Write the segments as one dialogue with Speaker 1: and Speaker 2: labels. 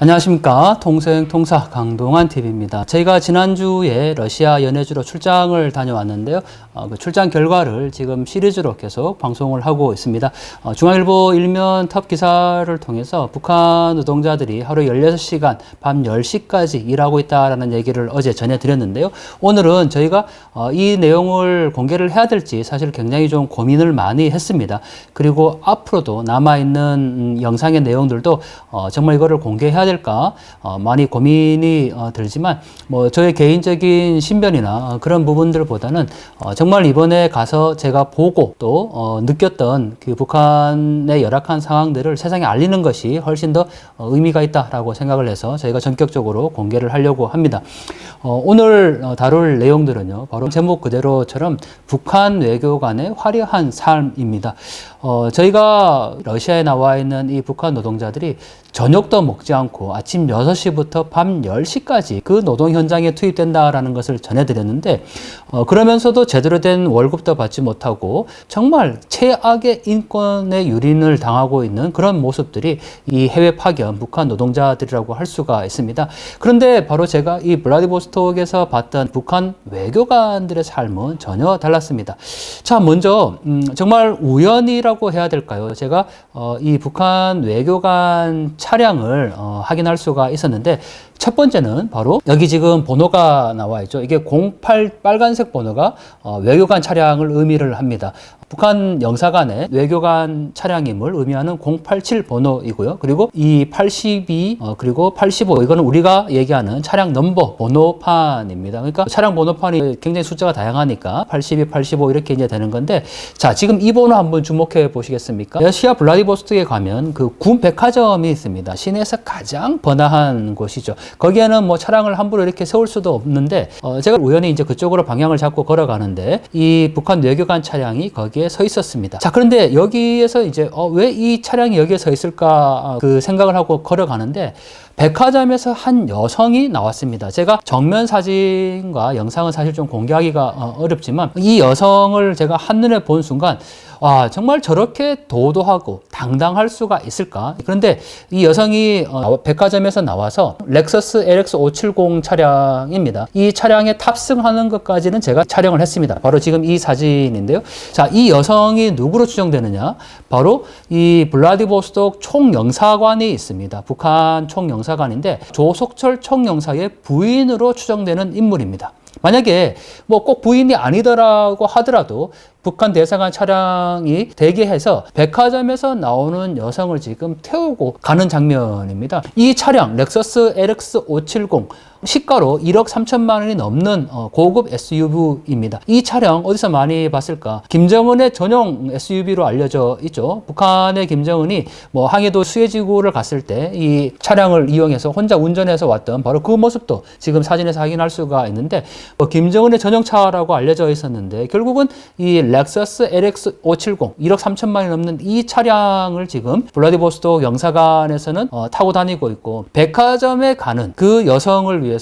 Speaker 1: 안녕하십니까. 통생통사 강동환 TV입니다. 저희가 지난주에 러시아 연해주로 출장을 다녀왔는데요. 그 출장 결과를 지금 시리즈로 계속 방송을 하고 있습니다. 중앙일보 일면 탑 기사를 통해서 북한 노동자들이 하루 16시간 밤 10시까지 일하고 있다라는 얘기를 어제 전해드렸는데요. 오늘은 저희가 이 내용을 공개를 해야 될지 사실 굉장히 좀 고민을 많이 했습니다. 그리고 앞으로도 남아있는 영상의 내용들도 정말 이거를 공개해야 될까 많이 고민이 들지만 뭐 저의 개인적인 신변이나 그런 부분들보다는 정말 이번에 가서 제가 보고 또 느꼈던 그 북한의 열악한 상황들을 세상에 알리는 것이 훨씬 더 의미가 있다라고 생각을 해서 저희가 전격적으로 공개를 하려고 합니다. 오늘 다룰 내용들은요, 바로 제목 그대로처럼 북한 외교관의 화려한 삶입니다. 저희가 러시아에 나와 있는 이 북한 노동자들이 저녁도 먹지 않고 아침 6시부터 밤 10시까지 그 노동 현장에 투입된다라는 것을 전해드렸는데, 그러면서도 제대로 된 월급도 받지 못하고 정말 최악의 인권의 유린을 당하고 있는 그런 모습들이 이 해외 파견 북한 노동자들이라고 할 수가 있습니다. 그런데 바로 제가 이 블라디보스톡에서 봤던 북한 외교관들의 삶은 전혀 달랐습니다. 자, 먼저 정말 우연이라고 해야 될까요? 제가 이 북한 외교관 차량을 확인할 수가 있었는데, 첫 번째는 바로 여기 지금 번호가 나와 있죠. 이게 08 빨간색 번호가 외교관 차량을 의미를 합니다. 북한 영사관의 외교관 차량임을 의미하는 087 번호이고요. 그리고 이 82 그리고 85, 이거는 우리가 얘기하는 차량 넘버 번호판입니다. 그러니까 차량 번호판이 굉장히 숫자가 다양하니까 82, 85 이렇게 이제 되는 건데, 자, 지금 이 번호 한번 주목해 보시겠습니까? 러시아 블라디보스톡에 가면 그 군 백화점이 있습니다. 시내에서 가장 번화한 곳이죠. 거기에는 뭐 차량을 함부로 이렇게 세울 수도 없는데, 제가 우연히 이제 그쪽으로 방향을 잡고 걸어가는데 이 북한 외교관 차량이 거기에 서 있었습니다. 자, 그런데 여기에서 이제 왜 이 차량이 여기에 서 있을까 그 생각을 하고 걸어가는데, 백화점에서 한 여성이 나왔습니다. 제가 정면 사진과 영상은 사실 좀 공개하기가 어렵지만 이 여성을 제가 한눈에 본 순간 정말 저렇게 도도하고 당당할 수가 있을까? 그런데 이 여성이 백화점에서 나와서 렉서스 LX570 차량입니다. 이 차량에 탑승하는 것까지는 제가 촬영을 했습니다. 바로 지금 이 사진인데요. 자, 이 여성이 누구로 추정되느냐? 바로 이 블라디보스톡 총영사관이 있습니다. 북한 총영사관인데 조석철 총영사의 부인으로 추정되는 인물입니다. 만약에 뭐 꼭 부인이 아니더라고 하더라도 북한 대사관 차량이 대기해서 백화점에서 나오는 여성을 지금 태우고 가는 장면입니다. 이 차량 렉서스 LX570 시가로 1억 3천만 원이 넘는 고급 SUV입니다. 이 차량 어디서 많이 봤을까? 김정은의 전용 SUV로 알려져 있죠. 북한의 김정은이 뭐 항해도 수해지구를 갔을 때 이 차량을 이용해서 혼자 운전해서 왔던 바로 그 모습도 지금 사진에서 확인할 수가 있는데, 김정은의 전용차라고 알려져 있었는데 결국은 이 렉서스 LX570 1억 3천만 원이 넘는 이 차량을 지금 블라디보스톡 영사관에서는 타고 다니고 있고, 백화점에 가는 그 여성을 위해서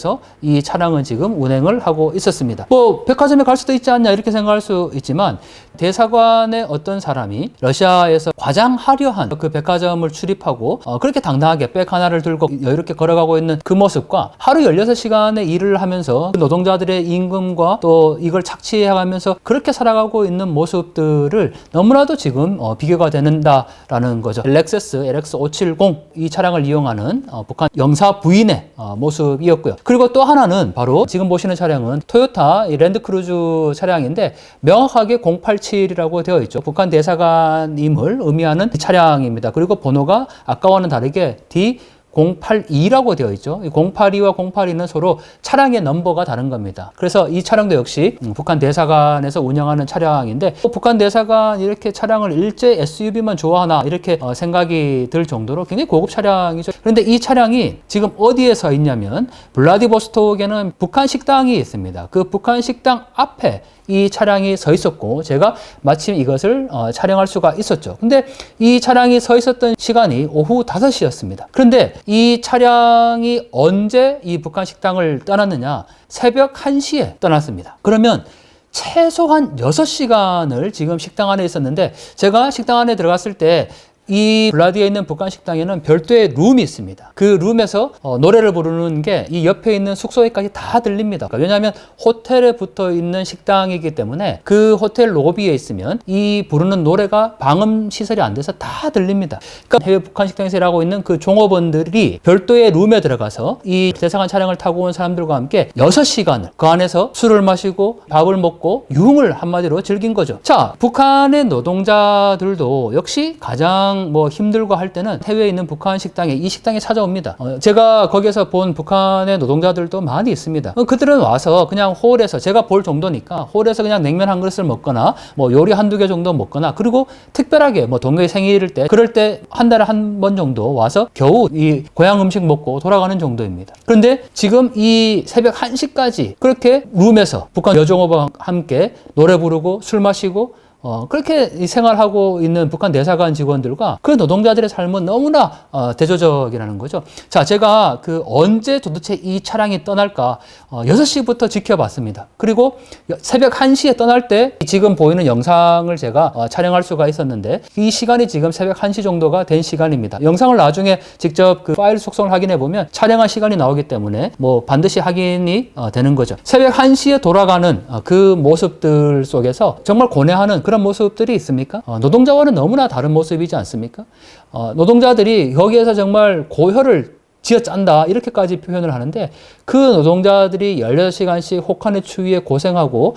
Speaker 1: 이 차량은 지금 운행을 하고 있었습니다. 뭐 백화점에 갈 수도 있지 않냐 이렇게 생각할 수 있지만, 대사관의 어떤 사람이 러시아에서 가장 화려한 그 백화점을 출입하고 그렇게 당당하게 백 하나를 들고 여유롭게 걸어가고 있는 그 모습과 하루 16시간의 일을 하면서 노동자들의 임금과 또 이걸 착취해가면서 그렇게 살아가고 있는 모습들을 너무나도 지금 비교가 되는다라는 거죠. 렉서스 LX570 이 차량을 이용하는 북한 영사 부인의 모습이었고요. 그리고 또 하나는 바로 지금 보시는 차량은 토요타 랜드크루즈 차량인데 명확하게 087이라고 되어 있죠. 북한 대사관임을 의미하는 차량입니다. 그리고 번호가 아까와는 다르게 D082라고 되어 있죠. 082와 082는 서로 차량의 넘버가 다른 겁니다. 그래서 이 차량도 역시 북한 대사관에서 운영하는 차량인데, 북한 대사관 이렇게 차량을 일제 SUV만 좋아하나 이렇게 생각이 들 정도로 굉장히 고급 차량이죠. 그런데 이 차량이 지금 어디에 서 있냐면 블라디보스톡에는 북한 식당이 있습니다. 그 북한 식당 앞에 이 차량이 서 있었고, 제가 마침 이것을 촬영할 수가 있었죠. 근데 이 차량이 서 있었던 시간이 오후 5시였습니다. 그런데 이 차량이 언제 이 북한 식당을 떠났느냐? 새벽 1시에 떠났습니다. 그러면 최소한 6시간을 지금 식당 안에 있었는데, 제가 식당 안에 들어갔을 때 이 블라디에 있는 북한 식당에는 별도의 룸이 있습니다. 그 룸에서 노래를 부르는 게 이 옆에 있는 숙소에까지 다 들립니다. 왜냐하면 호텔에 붙어 있는 식당이기 때문에 그 호텔 로비에 있으면 이 부르는 노래가 방음 시설이 안 돼서 다 들립니다. 그러니까 해외 북한 식당에서 일하고 있는 그 종업원들이 별도의 룸에 들어가서 이 대사관 차량을 타고 온 사람들과 함께 6시간을 그 안에서 술을 마시고 밥을 먹고 유흥을 한마디로 즐긴 거죠. 자, 북한의 노동자들도 역시 가장 힘들고 할 때는 해외에 있는 북한 식당에 이 식당에 찾아옵니다. 제가 거기에서 본 북한의 노동자들도 많이 있습니다. 그들은 와서 그냥 홀에서 제가 볼 정도니까 홀에서 그냥 냉면 한 그릇을 먹거나 요리 한두 개 정도 먹거나 그리고 특별하게 동료의 생일일 때 그럴 때 한 달에 한 번 정도 와서 겨우 이 고향 음식 먹고 돌아가는 정도입니다. 그런데 지금 이 새벽 1시까지 그렇게 룸에서 북한 여종업과 함께 노래 부르고 술 마시고 그렇게 생활하고 있는 북한 대사관 직원들과 그 노동자들의 삶은 너무나 대조적이라는 거죠. 자, 제가 언제 도대체 이 차량이 떠날까 6시부터 지켜봤습니다. 그리고 새벽 1시에 떠날 때 지금 보이는 영상을 제가 촬영할 수가 있었는데 이 시간이 지금 새벽 1시 정도가 된 시간입니다. 영상을 나중에 직접 그 파일 속성을 확인해 보면 촬영한 시간이 나오기 때문에 반드시 확인이 되는 거죠. 새벽 1시에 돌아가는 그 모습들 속에서 정말 고뇌하는 그런 모습들이 있습니까? 노동자와는 너무나 다른 모습이지 않습니까? 노동자들이 여기에서 정말 고혈을 쥐어짠다 이렇게까지 표현을 하는데 그 노동자들이 16시간씩 혹한의 추위에 고생하고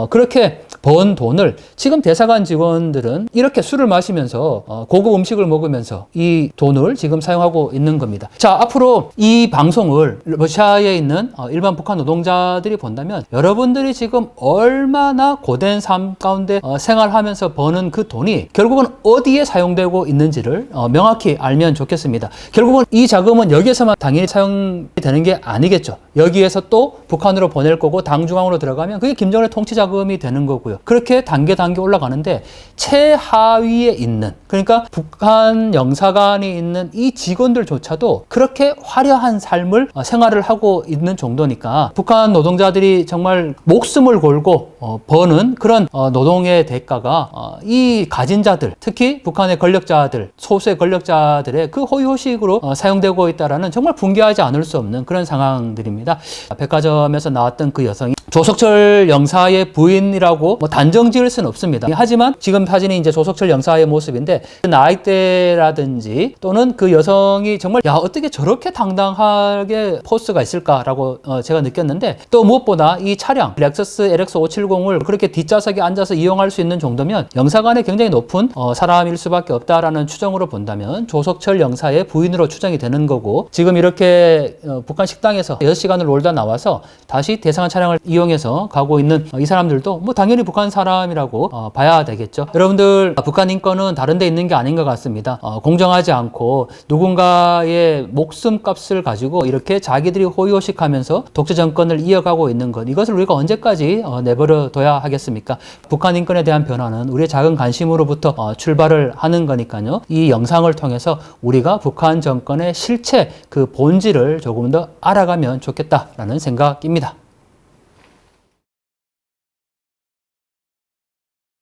Speaker 1: 그렇게 번 돈을 지금 대사관 직원들은 이렇게 술을 마시면서 고급 음식을 먹으면서 이 돈을 지금 사용하고 있는 겁니다. 자, 앞으로 이 방송을 러시아에 있는 일반 북한 노동자들이 본다면 여러분들이 지금 얼마나 고된 삶 가운데 생활하면서 버는 그 돈이 결국은 어디에 사용되고 있는지를 명확히 알면 좋겠습니다. 결국은 이 자금은 여기에서만 당연히 사용되는 게 아니겠죠. 여기에서 또 북한으로 보낼 거고 당중앙으로 들어가면 그게 김정은의 통치 자금이 되는 거고요. 그렇게 단계 올라가는데 최하위에 있는 그러니까 북한 영사관이 있는 이 직원들조차도 그렇게 화려한 삶을 생활을 하고 있는 정도니까 북한 노동자들이 정말 목숨을 걸고 버는 그런 노동의 대가가 이 가진 자들 특히 북한의 권력자들 소수의 권력자들의 그 호의호식으로 사용되고 있다라는 정말 분개하지 않을 수 없는 그런 상황들입니다. 백화점에서 나왔던 그 여성이 조석철 영사의 부인이라고 단정 지을 수는 없습니다. 하지만 지금 사진이 이제 조석철 영사의 모습인데 그 나이대라든지 또는 그 여성이 정말 어떻게 저렇게 당당하게 포스가 있을까라고 제가 느꼈는데 또 무엇보다 이 차량 렉서스 LX 570을 그렇게 뒷좌석에 앉아서 이용할 수 있는 정도면 영사관에 굉장히 높은 사람일 수밖에 없다라는 추정으로 본다면 조석철 영사의 부인으로 추정이 되는 거고 지금 이렇게 북한 식당에서 6시간을 놀다 나와서 다시 대사관 차량을 이용해서 가고 있는 이 사람들도 당연히 북한 사람이라고 봐야 되겠죠. 여러분들 북한 인권은 다른 데 있는 게 아닌 것 같습니다. 공정하지 않고 누군가의 목숨값을 가지고 이렇게 자기들이 호의호식하면서 독재 정권을 이어가고 있는 것 이것을 우리가 언제까지 내버려 둬야 하겠습니까? 북한 인권에 대한 변화는 우리의 작은 관심으로부터 출발을 하는 거니까요. 이 영상을 통해서 우리가 북한 정권의 실체 그 본질을 조금 더 알아가면 좋겠다라는 생각입니다.